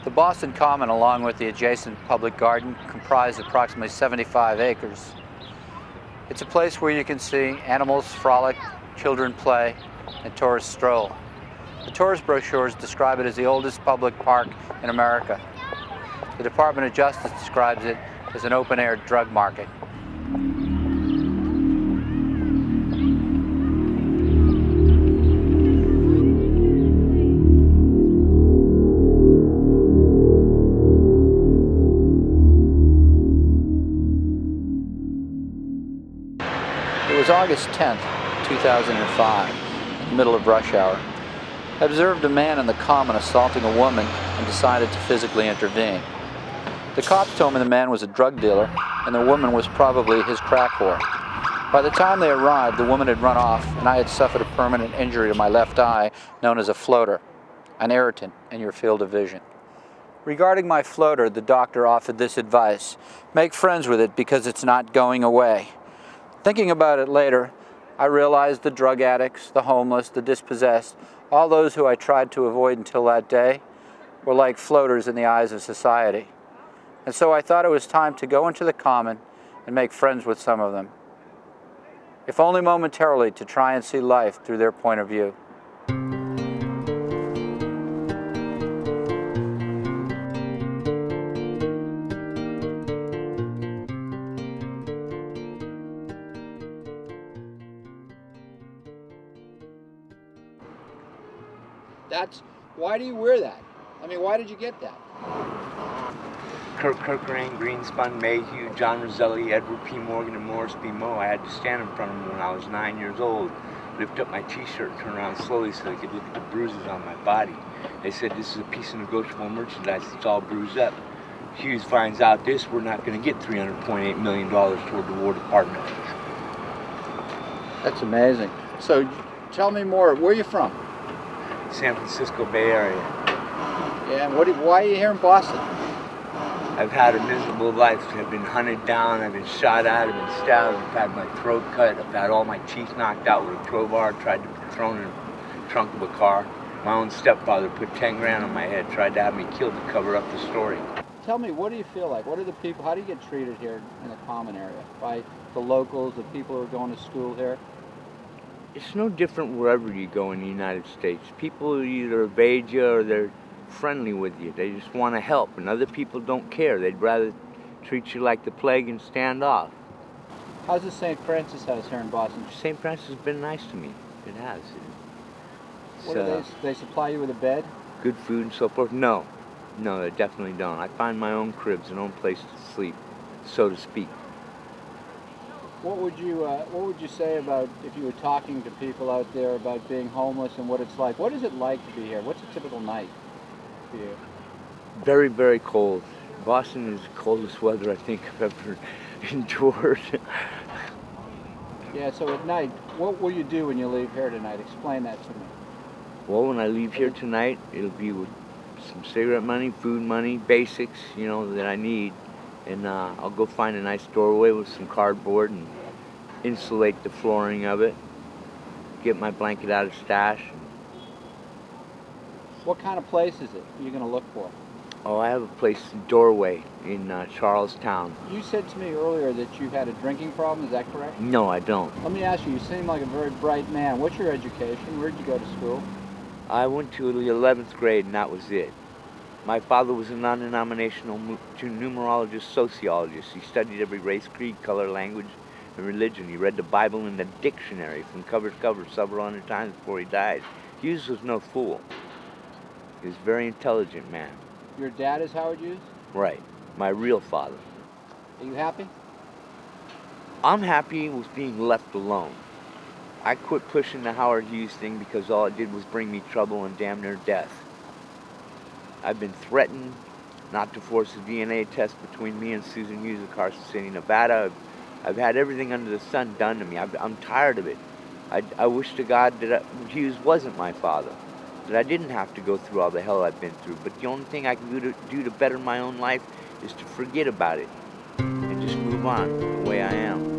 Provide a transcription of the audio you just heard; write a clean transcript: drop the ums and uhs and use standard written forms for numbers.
The Boston Common, along with the adjacent public garden, comprise approximately 75 acres. It's a place where you can see animals frolic, children play, and tourists stroll. The tourist brochures describe it as the oldest public park in America. The Department of Justice describes it as an open-air drug market. It was August 10th, 2005, in the middle of rush hour. I observed a man in the Common assaulting a woman and decided to physically intervene. The cops told me the man was a drug dealer and the woman was probably his crack whore. By the time they arrived, the woman had run off and I had suffered a permanent injury to my left eye known as a floater, an irritant in your field of vision. Regarding my floater, the doctor offered this advice: make friends with it because it's not going away. Thinking about it later, I realized the drug addicts, the homeless, the dispossessed, all those who I tried to avoid until that day, were like floaters in the eyes of society. And so I thought it was time to go into the Common and make friends with some of them, if only momentarily, to try and see life through their point of view. Why do you wear that? I mean, why did you get that? Kirk Kerkering, Greenspun, Mayhew, John Roselli, Edward P. Morgan, and Morris B. Moe. I had to stand in front of them when I was 9 years old, lift up my t-shirt, turn around slowly so they could look at the bruises on my body. They said, this is a piece of negotiable merchandise, it's all bruised up. Hughes finds out this, we're not going to get $300.8 million toward the War Department. That's amazing. So tell me more, where are you from? San Francisco Bay Area. Yeah, and why are you here in Boston? I've had a miserable life. I've been hunted down, I've been shot at, I've been stabbed, I've had my throat cut, I've had all my teeth knocked out with a crowbar, tried to be thrown in the trunk of a car. My own stepfather put 10 grand on my head, tried to have me killed to cover up the story. Tell me, what do you feel like? What are the people, how do you get treated here in the Common area? By the locals, the people who are going to school here? It's no different wherever you go in the United States. People either evade you or they're friendly with you. They just want to help, and other people don't care. They'd rather treat you like the plague and stand off. How's the St. Francis House here in Boston? St. Francis has been nice to me. It has. What do they supply you with a bed? Good food and so forth? No, they definitely don't. I find my own cribs, an own place to sleep, so to speak. What would you say about, if you were talking to people out there about being homeless and what it's like? What is it like to be here? What's a typical night for you? Very, very cold. Boston is the coldest weather I think I've ever endured. Yeah, so at night, what will you do when you leave here tonight? Explain that to me. Well, when I leave here tonight, it'll be with some cigarette money, food money, basics, that I need. And I'll go find a nice doorway with some cardboard and insulate the flooring of it. Get my blanket out of stash. What kind of place is it you're going to look for? Oh, I have a place, doorway, in Charlestown. You said to me earlier that you had a drinking problem, is that correct? No, I don't. Let me ask you, you seem like a very bright man. What's your education? Where did you go to school? I went to the 11th grade and that was it. My father was a non-denominational numerologist, sociologist. He studied every race, creed, color, language, and religion. He read the Bible in the dictionary from cover to cover several hundred times before he died. Hughes was no fool. He was a very intelligent man. Your dad is Howard Hughes? Right. My real father. Are you happy? I'm happy with being left alone. I quit pushing the Howard Hughes thing because all it did was bring me trouble and damn near death. I've been threatened not to force a DNA test between me and Susan Hughes of Carson City, Nevada. I've had everything under the sun done to me. I'm tired of it. I wish to God that Hughes wasn't my father, that I didn't have to go through all the hell I've been through. But the only thing I can do to better my own life is to forget about it and just move on the way I am.